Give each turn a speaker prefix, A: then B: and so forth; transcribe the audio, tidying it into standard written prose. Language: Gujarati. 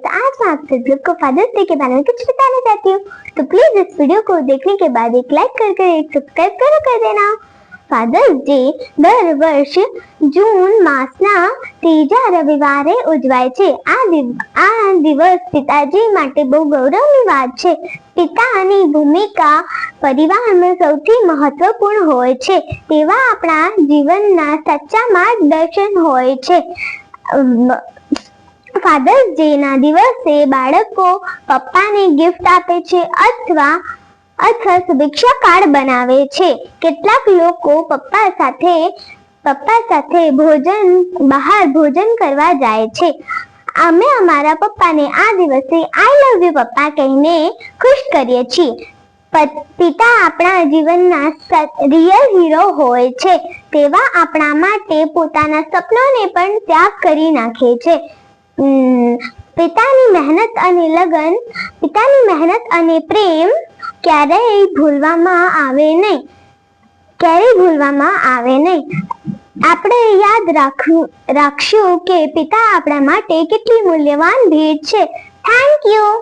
A: तो आज मैं आप सभी लोग को फादर्स डे के बारे में कुछ बताना चाहती हूँ। तो प्लीज इस वीडियो को देखने के बाद एक लाइक कर एक सब्सक्राइब कर देना। फादर्स डे દર વર્ષ જૂન માસના ત્રીજા રવિવારે ઉજવાય છે। આ દિવસ પિતાજી માટે બહુ ગૌરવની વાત છે। પિતાની ભૂમિકા પરિવારમાં સૌથી મહત્વપૂર્ણ હોય છે। તેવા આપણા જીવનના સાચા માર્ગદર્શન હોય છે। ફાધર્સ ડે ના દિવસે બાળકો પપ્પાને ગિફ્ટ આપે છે અથવા શુભેચ્છા કાર્ડ બનાવે છે। કેટલાક લોકો પપ્પા સાથે બહાર ભોજન કરવા જાય છે। અમે અમારા પપ્પાને આ દિવસે આઈ લવ યુ પપ્પા કહીને ખુશ કરીએ છીએ। પિતા આપણા જીવનના રિયલ હીરો હોય છે। તેવા આપણા માટે પોતાના સપનાને પણ ત્યાગ કરી નાખે છે। પિતાની મહેનત અને પ્રેમ ક્યારેય ભૂલવામાં આવે નહીં। આપણે યાદ રાખશું કે પિતા આપણા માટે કેટલી મૂલ્યવાન ભેટ છે। Thank you.